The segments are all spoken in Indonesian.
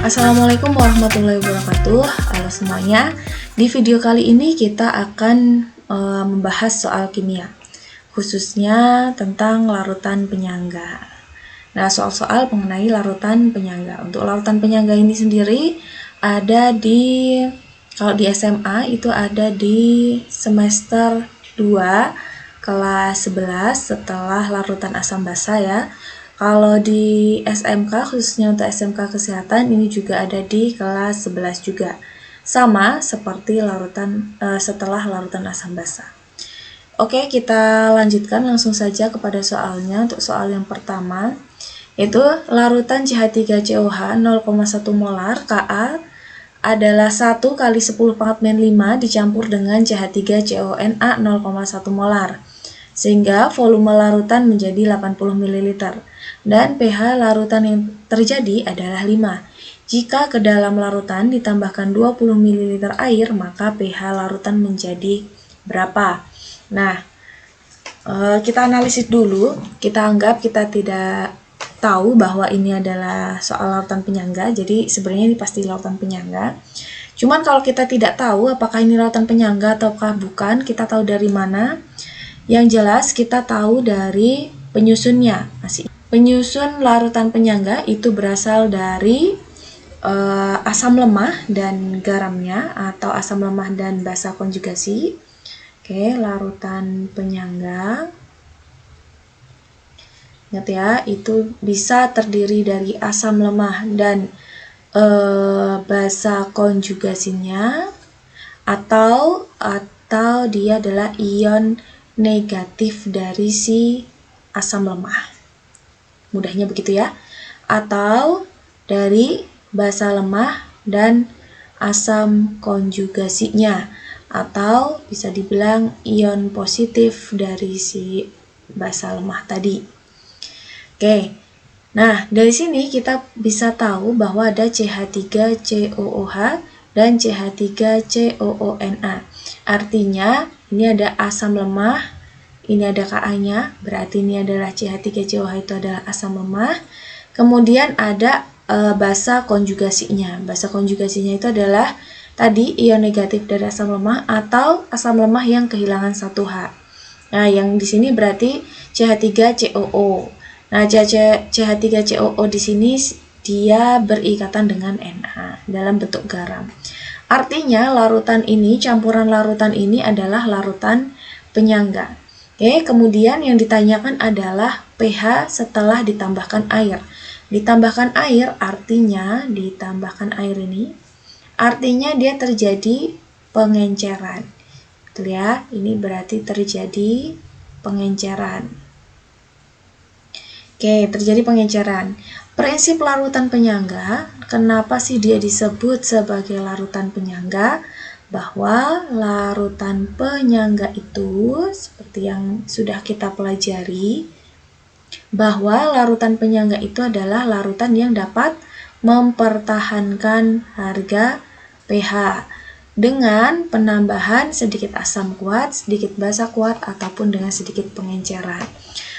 Assalamualaikum warahmatullahi wabarakatuh. Halo semuanya. Di video kali ini kita akan membahas soal kimia, khususnya tentang larutan penyangga. Nah, soal-soal mengenai larutan penyangga. Untuk larutan penyangga ini sendiri ada kalau di SMA itu ada di semester 2 kelas 11 setelah larutan asam basa ya. Kalau di SMK, khususnya untuk SMK Kesehatan, ini juga ada di kelas 11 juga. Sama seperti setelah larutan asam basa. Oke, kita lanjutkan langsung saja kepada soalnya. Untuk soal yang pertama, yaitu larutan CH3COH 0,1 molar Ka adalah 1 kali 10 pangkat min 5 dicampur dengan CH3CONa 0,1 molar. Sehingga volume larutan menjadi 80 ml dan pH larutan yang terjadi adalah 5. Jika ke dalam larutan ditambahkan 20 ml air, maka pH larutan menjadi berapa? Nah, kita analisis dulu. Kita anggap kita tidak tahu bahwa ini adalah soal larutan penyangga, jadi sebenarnya ini pasti larutan penyangga. Cuman kalau kita tidak tahu apakah ini larutan penyangga ataukah bukan, kita tahu dari mana? Yang jelas kita tahu dari penyusunnya. Penyusun larutan penyangga itu berasal dari asam lemah dan garamnya atau asam lemah dan basa konjugasi. Oke, larutan penyangga. Ingat ya, itu bisa terdiri dari asam lemah dan basa konjugasinya atau dia adalah ion negatif dari si asam lemah. Mudahnya begitu ya. Atau dari basa lemah dan asam konjugasinya, atau bisa dibilang ion positif dari si basa lemah tadi. Oke. Nah, dari sini kita bisa tahu bahwa ada CH3COOH dan CH3COONa. Artinya ini ada asam lemah, ini ada Ka-nya, berarti ini adalah CH3COOH itu adalah asam lemah. Kemudian ada basa konjugasinya. Basa konjugasinya itu adalah tadi ion negatif dari asam lemah atau asam lemah yang kehilangan satu H. Nah, yang di sini berarti CH3COO. Nah, CH3COO di sini dia berikatan dengan Na dalam bentuk garam. Artinya campuran larutan ini adalah larutan penyangga. Oke, kemudian yang ditanyakan adalah pH setelah ditambahkan air. Ditambahkan air artinya artinya dia terjadi pengenceran. Betul ya? Ini berarti terjadi pengenceran. Oke, terjadi pengenceran. Prinsip larutan penyangga, kenapa sih dia disebut sebagai larutan penyangga? Bahwa larutan penyangga itu, seperti yang sudah kita pelajari, bahwa larutan penyangga itu adalah larutan yang dapat mempertahankan harga pH dengan penambahan sedikit asam kuat, sedikit basa kuat, ataupun dengan sedikit pengenceran.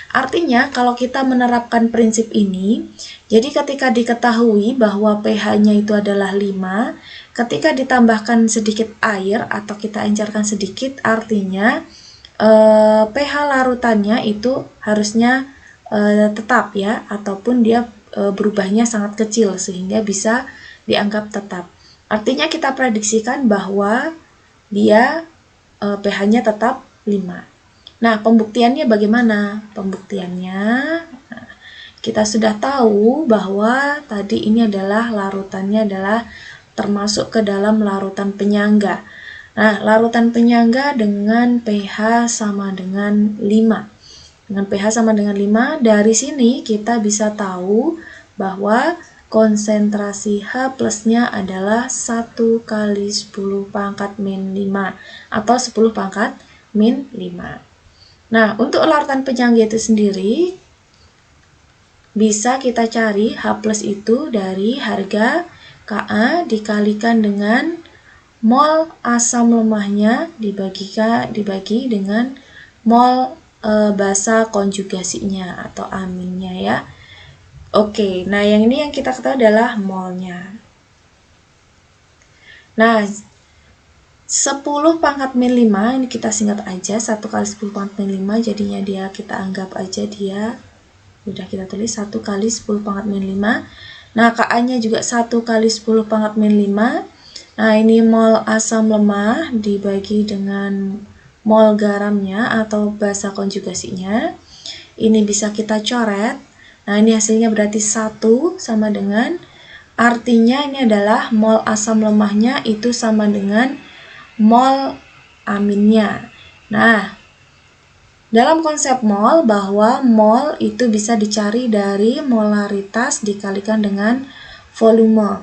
Artinya, kalau kita menerapkan prinsip ini, jadi ketika diketahui bahwa pH-nya itu adalah 5, ketika ditambahkan sedikit air atau kita encerkan sedikit, artinya pH larutannya itu harusnya tetap ya, ataupun dia berubahnya sangat kecil sehingga bisa dianggap tetap. Artinya kita prediksikan bahwa dia pH-nya tetap 5. Nah, pembuktiannya bagaimana? Pembuktiannya, kita sudah tahu bahwa tadi ini adalah larutannya adalah termasuk ke dalam larutan penyangga. Nah, larutan penyangga dengan pH sama dengan 5. Dengan pH sama dengan 5, dari sini kita bisa tahu bahwa konsentrasi H plusnya adalah 1 kali 10 pangkat min 5 atau 10 pangkat min 5. Nah, untuk larutan penyangga itu sendiri, bisa kita cari H plus itu dari harga Ka dikalikan dengan mol asam lemahnya dibagi dengan mol basa konjugasinya atau aminnya ya. Oke, nah yang ini yang kita ketahui adalah molnya. Nah, 10 pangkat min 5 ini kita singkat aja, 1 kali 10 pangkat min 5, jadinya dia kita anggap aja dia udah kita tulis 1 kali 10 pangkat min 5. Nah, Ka-nya juga 1 kali 10 pangkat min 5. Nah, ini mol asam lemah dibagi dengan mol garamnya atau basa konjugasinya. Ini bisa kita coret. Nah, ini hasilnya berarti 1 sama dengan, artinya ini adalah mol asam lemahnya itu sama dengan mol aminnya. Nah, dalam konsep mol, bahwa mol itu bisa dicari dari molaritas dikalikan dengan volume.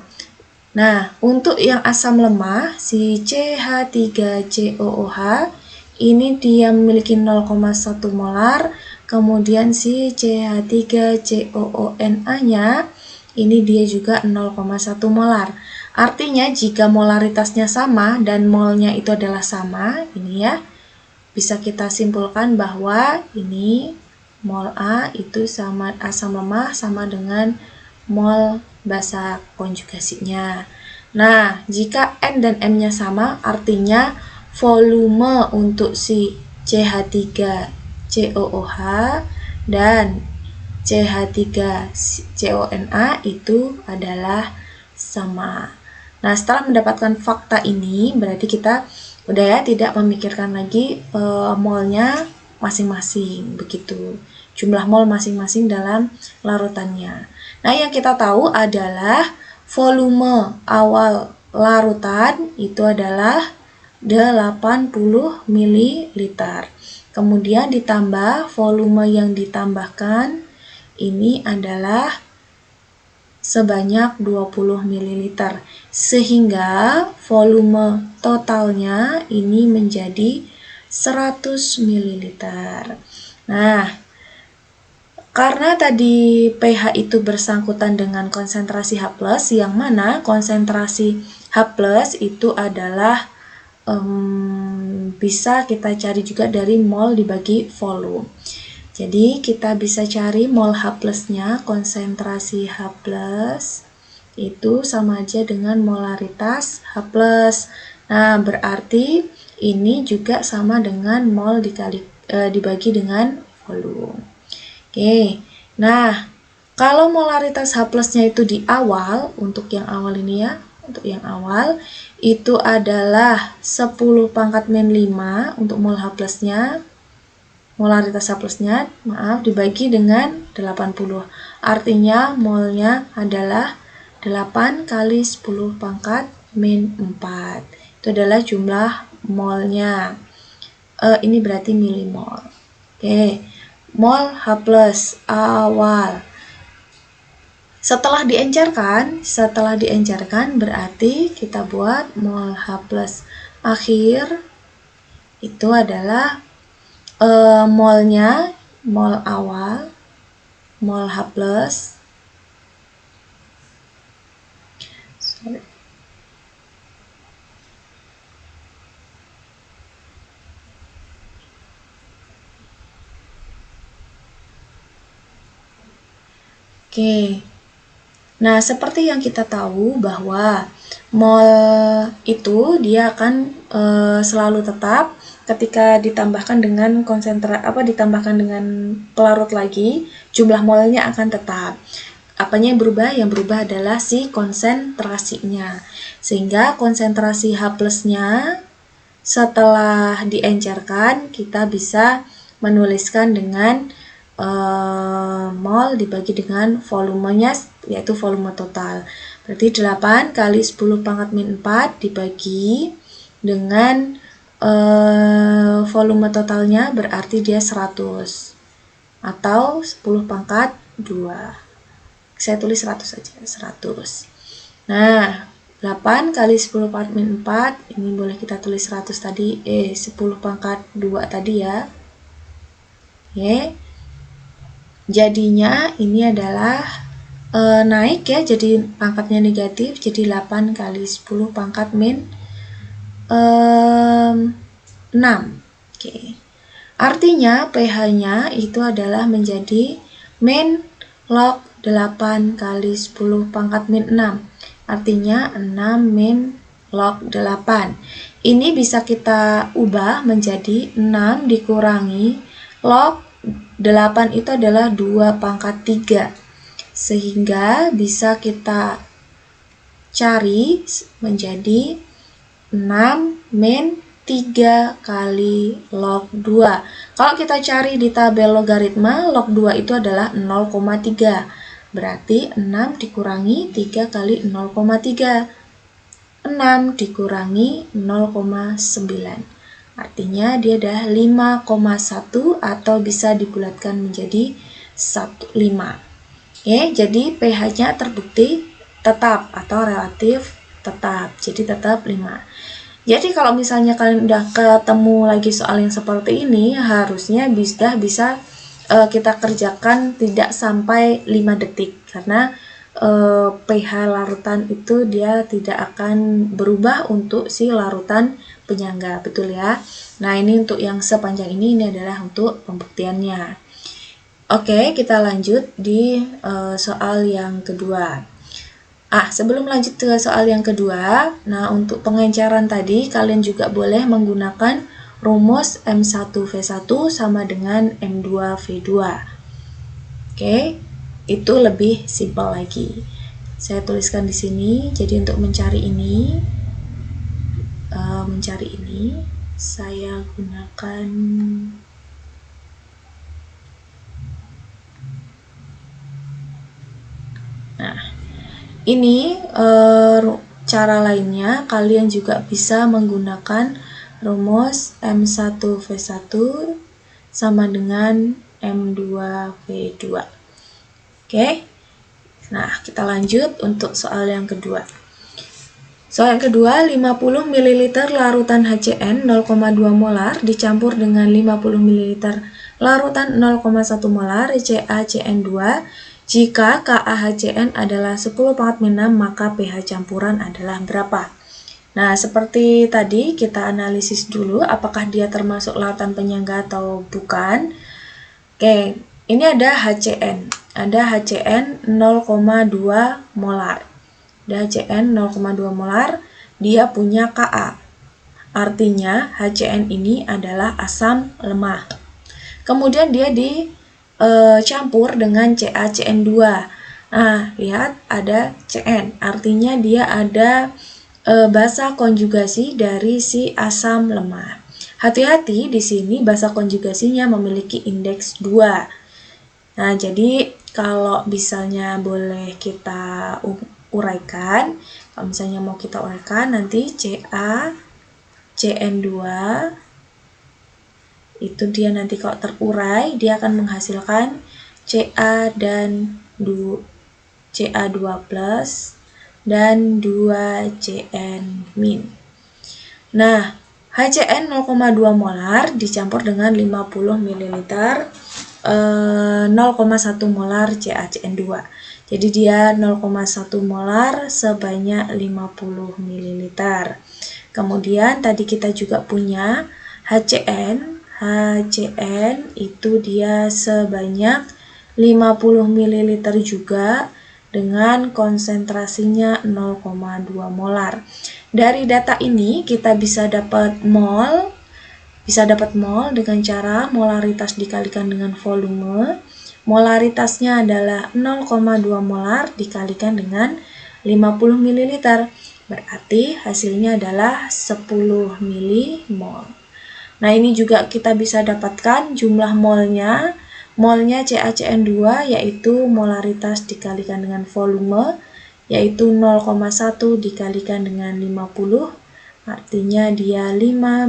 Nah, untuk yang asam lemah, si CH3COOH, ini dia memiliki 0,1 molar, kemudian si CH3COONA-nya, ini dia juga 0,1 molar. Artinya, jika molaritasnya sama dan molnya itu adalah sama, ini ya, bisa kita simpulkan bahwa ini mol A itu sama asam lemah sama dengan mol basa konjugasinya. Nah, jika N dan M-nya sama, artinya volume untuk si CH3COOH dan CH3CONA itu adalah sama. Nah, setelah mendapatkan fakta ini, berarti kita udah ya tidak memikirkan lagi molnya masing-masing, begitu. Jumlah mol masing-masing dalam larutannya. Nah, yang kita tahu adalah volume awal larutan itu adalah 80 ml. Kemudian ditambah volume yang ditambahkan ini adalah sebanyak 20 ml, sehingga volume totalnya ini menjadi 100 ml. Nah, karena tadi pH itu bersangkutan dengan konsentrasi H+, yang mana konsentrasi H+ itu adalah bisa kita cari juga dari mol dibagi volume. Jadi kita bisa cari mol H+-nya, konsentrasi H+, itu sama aja dengan molaritas H+. Nah, berarti ini juga sama dengan mol dibagi dengan volume. Oke, nah kalau molaritas H+-nya itu di awal, untuk yang awal ini ya, untuk yang awal, itu adalah 10 pangkat min 5 untuk mol H+-nya, molaritas H+-nya, dibagi dengan 80. Artinya molnya adalah 8 kali 10 pangkat min 4. Itu adalah jumlah molnya. Ini berarti milimol. Oke, mol H+ awal. Setelah diencerkan berarti kita buat mol H+ akhir itu adalah molnya, mol awal, mol H+, Oke. Nah, seperti yang kita tahu bahwa mol itu dia akan selalu tetap ketika ditambahkan dengan ditambahkan dengan pelarut lagi, jumlah molnya akan tetap. Apanya yang berubah? Yang berubah adalah si konsentrasinya. Sehingga konsentrasi H+-nya setelah diencerkan kita bisa menuliskan dengan mol dibagi dengan volumenya, yaitu volume total. Berarti 8 kali 10 pangkat min 4 dibagi dengan volume totalnya berarti dia 100 atau 10 pangkat 2. Saya tulis 100 saja, 100. Nah, 8 kali 10 pangkat min 4, ini boleh kita tulis 100 tadi, 10 pangkat 2 tadi ya. Oke. Jadinya ini adalah naik ya, jadi pangkatnya negatif, jadi 8 kali 10 pangkat min 6. Oke. Artinya pH-nya itu adalah menjadi min log 8 kali 10 pangkat min 6. Artinya 6 min log 8. Ini bisa kita ubah menjadi 6 dikurangi log 8 itu adalah 2 pangkat 3. Sehingga bisa kita cari menjadi 6 min 3 kali log 2. Kalau kita cari di tabel logaritma, log 2 itu adalah 0,3. Berarti 6 dikurangi 3 kali 0,3. 6 dikurangi 0,9. Artinya dia adalah 5,1 atau bisa dibulatkan menjadi 5. Oke, jadi pH-nya terbukti tetap atau relatif tetap. Jadi tetap 5. Jadi kalau misalnya kalian udah ketemu lagi soal yang seperti ini, harusnya bisa kita kerjakan tidak sampai 5 detik. Karena pH larutan itu dia tidak akan berubah untuk si larutan penyangga, betul ya? Nah, ini untuk yang sepanjang ini adalah untuk pembuktiannya. Oke, kita lanjut di soal yang kedua. Sebelum lanjut ke soal yang kedua, nah untuk pengencaran tadi kalian juga boleh menggunakan rumus M1V1 sama dengan M2V2. Oke, itu lebih simpel lagi. Saya tuliskan di sini. Jadi untuk mencari ini, saya gunakan ini cara lainnya, kalian juga bisa menggunakan rumus M1V1 sama dengan M2V2. Oke. Nah, kita lanjut untuk soal yang kedua. Soal yang kedua, 50 ml larutan HCN 0,2 molar dicampur dengan 50 ml larutan 0,1 molar CaCN2. Jika KaHCN adalah 10 pangkat min 6, maka pH campuran adalah berapa? Nah, seperti tadi kita analisis dulu apakah dia termasuk larutan penyangga atau bukan. Oke, ini ada HCN. Ada HCN 0,2 molar. Ada HCN 0,2 molar, dia punya Ka. Artinya HCN ini adalah asam lemah. Kemudian dia campur dengan CaCN2. Nah, lihat ada Cn, artinya dia ada basa konjugasi dari si asam lemah. Hati-hati di sini basa konjugasinya memiliki indeks 2. Nah, jadi kalau misalnya boleh kita uraikan, kalau misalnya mau kita uraikan nanti CaCN2 itu dia nanti kalau terurai dia akan menghasilkan Ca dan Ca2 plus dan 2Cn min. Nah, HCN 0,2 molar dicampur dengan 50 ml 0,1 molar CaCN2. Jadi dia 0,1 molar sebanyak 50 ml. Kemudian tadi kita juga punya HCN itu dia sebanyak 50 ml juga dengan konsentrasinya 0,2 molar. Dari data ini kita bisa dapat mol dengan cara molaritas dikalikan dengan volume. Molaritasnya adalah 0,2 molar dikalikan dengan 50 ml. Berarti hasilnya adalah 10 milimol. Nah, ini juga kita bisa dapatkan jumlah molnya. Molnya CaCN2 yaitu molaritas dikalikan dengan volume, yaitu 0,1 dikalikan dengan 50, artinya dia 5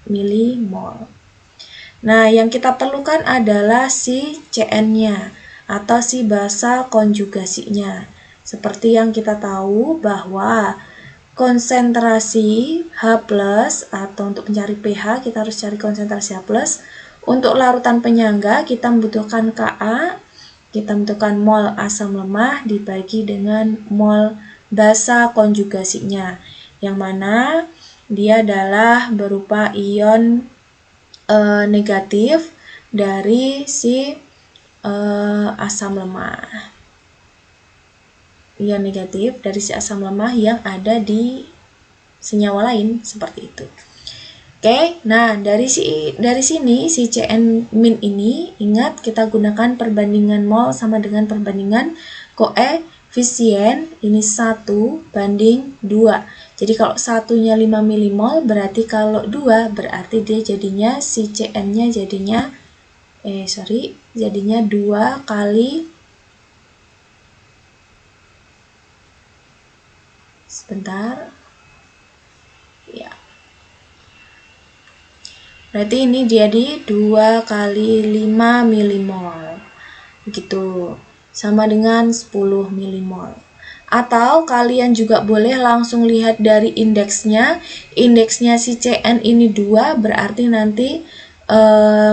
milimol. Nah, yang kita perlukan adalah si Cn-nya atau si basa konjugasinya. Seperti yang kita tahu bahwa konsentrasi H+, atau untuk mencari pH kita harus cari konsentrasi H+. Untuk larutan penyangga kita membutuhkan Ka, kita membutuhkan mol asam lemah dibagi dengan mol basa konjugasinya, yang mana dia adalah berupa ion negatif dari si asam lemah. Ion negatif dari si asam lemah yang ada di senyawa lain seperti itu. Oke, nah dari sini si Cn- ini ingat kita gunakan perbandingan mol sama dengan perbandingan koefisien ini 1 banding 2. Jadi kalau satunya 5 milimol berarti kalau 2 berarti dia jadinya si Cn-nya jadinya jadinya 2 kali sebentar. Ya. Berarti ini jadi 2 kali 5 milimol. Begitu. Sama dengan 10 milimol. Atau kalian juga boleh langsung lihat dari indeksnya. Indeksnya si Cn ini 2 berarti nanti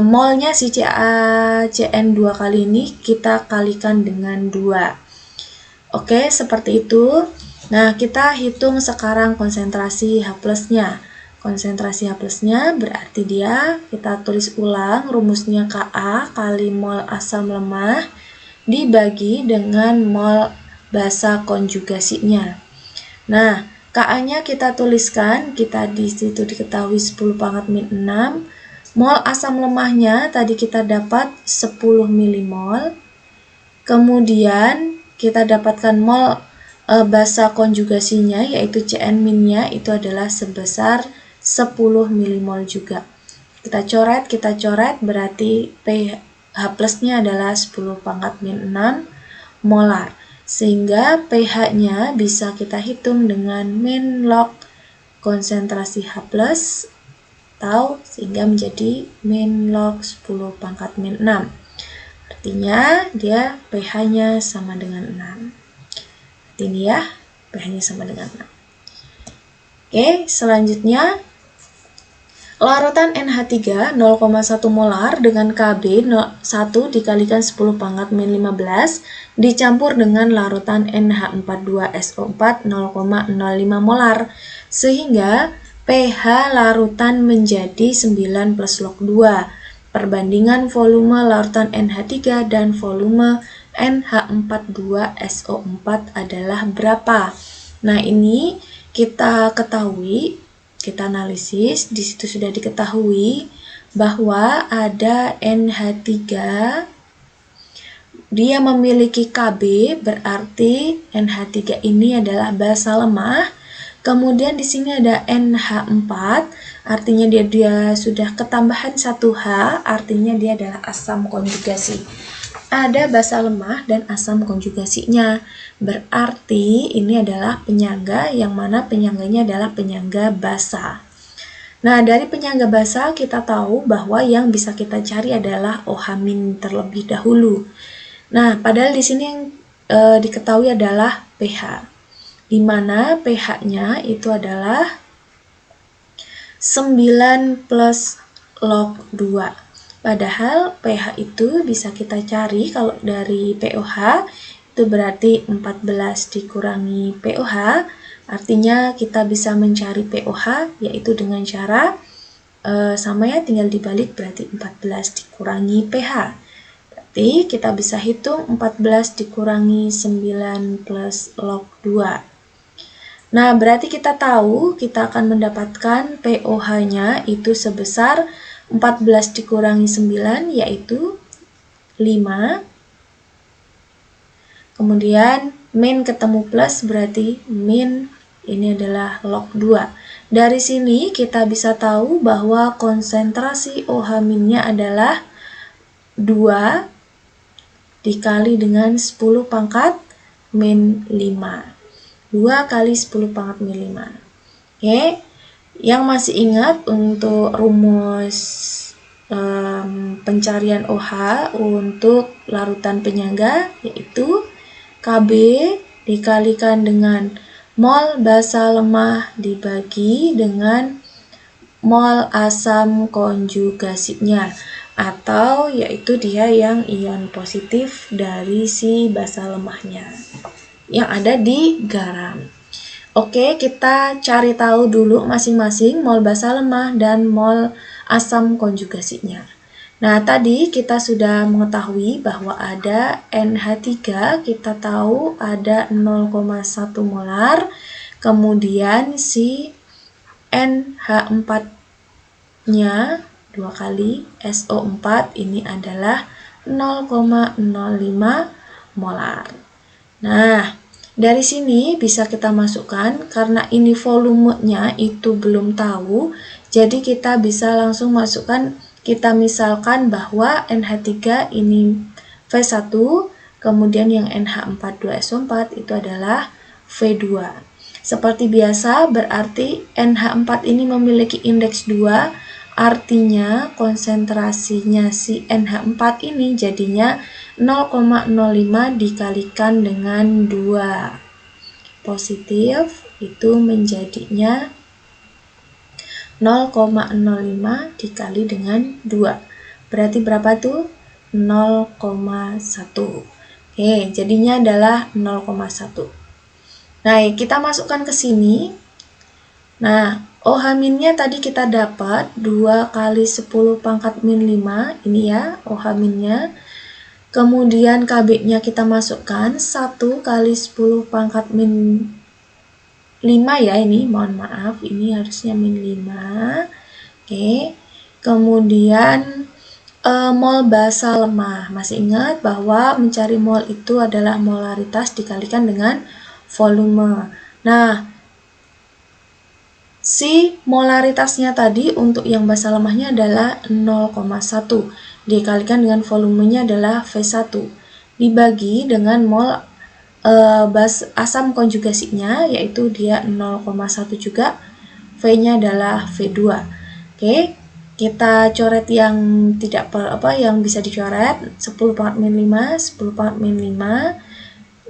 molnya si Cn 2 kali ini kita kalikan dengan 2. Oke, seperti itu. Nah, kita hitung sekarang konsentrasi H plusnya. Konsentrasi H plusnya berarti dia, kita tulis ulang rumusnya Ka kali mol asam lemah dibagi dengan mol basa konjugasinya. Nah, Ka-nya kita tuliskan, kita di situ diketahui 10 pangkat min 6. Mol asam lemahnya tadi kita dapat 10 milimol. Kemudian kita dapatkan mol basa konjugasinya yaitu Cn-nya itu adalah sebesar 10 milimol juga. Kita coret berarti pH plusnya adalah 10 pangkat min 6 molar. Sehingga pH-nya bisa kita hitung dengan min log konsentrasi H plus atau sehingga menjadi min log 10 pangkat min 6. Artinya dia pH-nya sama dengan 6. Ini ya, pH-nya sama dengan 6. Oke, selanjutnya larutan NH3 0,1 molar dengan Kb 1 dikalikan 10 pangkat min 15 dicampur dengan larutan NH42SO4 0,05 molar sehingga pH larutan menjadi 9 plus log 2. Perbandingan volume larutan NH3 dan volume NH42SO4 adalah berapa? Nah, ini kita ketahui, kita analisis, di situ sudah diketahui bahwa ada NH3, dia memiliki Kb, berarti NH3 ini adalah basa lemah. Kemudian di sini ada NH4, artinya dia sudah ketambahan 1H, artinya dia adalah asam konjugasi. Ada basa lemah dan asam konjugasinya. Berarti ini adalah penyangga yang mana penyangganya adalah penyangga basa. Nah, dari penyangga basa kita tahu bahwa yang bisa kita cari adalah OH- terlebih dahulu. Nah, padahal di sini yang diketahui adalah pH. Di mana pH-nya itu adalah 9 plus log 2. Padahal pH itu bisa kita cari kalau dari POH itu berarti 14 dikurangi POH, artinya kita bisa mencari POH yaitu dengan cara sama ya, tinggal dibalik berarti 14 dikurangi pH. Berarti kita bisa hitung 14 dikurangi 9 plus log 2. Nah, berarti kita tahu kita akan mendapatkan POH-nya itu sebesar 14 dikurangi 9 yaitu 5. Kemudian min ketemu plus berarti min ini adalah log 2. Dari sini kita bisa tahu bahwa konsentrasi OH-nya adalah 2 dikali dengan 10 pangkat min 5. 2 kali 10 pangkat min 5. Oke, yang masih ingat untuk rumus pencarian OH untuk larutan penyangga yaitu Kb dikalikan dengan mol basa lemah dibagi dengan mol asam konjugasinya, atau yaitu dia yang ion positif dari si basa lemahnya yang ada di garam. Oke, kita cari tahu dulu masing-masing mol basa lemah dan mol asam konjugasinya. Nah, tadi kita sudah mengetahui bahwa ada NH3, kita tahu ada 0,1 molar, kemudian si NH4-nya 2 kali SO4 ini adalah 0,05 molar. Nah, dari sini bisa kita masukkan, karena ini volumenya itu belum tahu, jadi kita bisa langsung masukkan. Kita misalkan bahwa NH3 ini V1, kemudian yang NH42SO4 itu adalah V2. Seperti biasa, berarti NH4 ini memiliki indeks 2, artinya konsentrasinya si NH4 ini jadinya 0,05 dikalikan dengan 2. Positif itu menjadinya 0,05 dikali dengan 2. Berarti berapa tuh? 0,1. Oke, jadinya adalah 0,1. Nah, kita masukkan ke sini. Nah, OH-nya tadi kita dapat 2 kali 10 pangkat min 5. Ini ya, OH-nya. Kemudian Kb-nya kita masukkan 1 kali 10 pangkat min 5 ya, ini mohon maaf, ini harusnya min 5. Oke, kemudian mol basa lemah. Masih ingat bahwa mencari mol itu adalah molaritas dikalikan dengan volume. Nah, si molaritasnya tadi untuk yang basa lemahnya adalah 0,1 dikalikan dengan volumenya adalah V1 dibagi dengan mol asam konjugasinya, yaitu dia 0,1 juga, V-nya adalah V2. Oke, kita coret yang tidak yang bisa dicoret, 10 pangkat min 5, 10 pangkat min 5,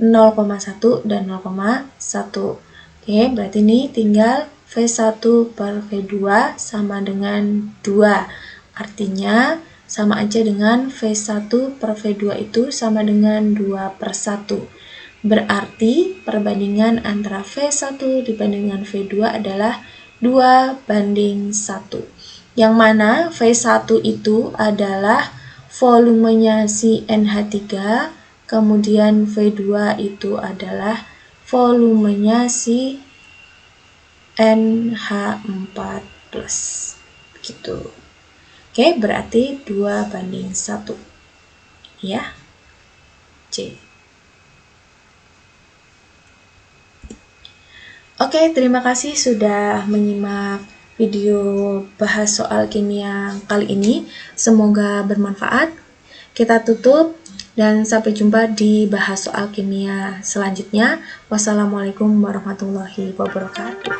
0,1 dan 0,1. Oke, berarti ini tinggal V1 per V2 sama dengan 2. Artinya sama aja dengan V1 per V2 itu sama dengan 2/1. Berarti perbandingan antara V1 dibandingkan V2 adalah 2:1. Yang mana V1 itu adalah volumenya si NH3, kemudian V2 itu adalah volumenya si NH4+. Gitu. Oke, berarti 2:1. Ya. C. Oke, terima kasih sudah menyimak video bahas soal kimia kali ini. Semoga bermanfaat. Kita tutup dan sampai jumpa di bahas soal kimia selanjutnya. Wassalamualaikum warahmatullahi wabarakatuh.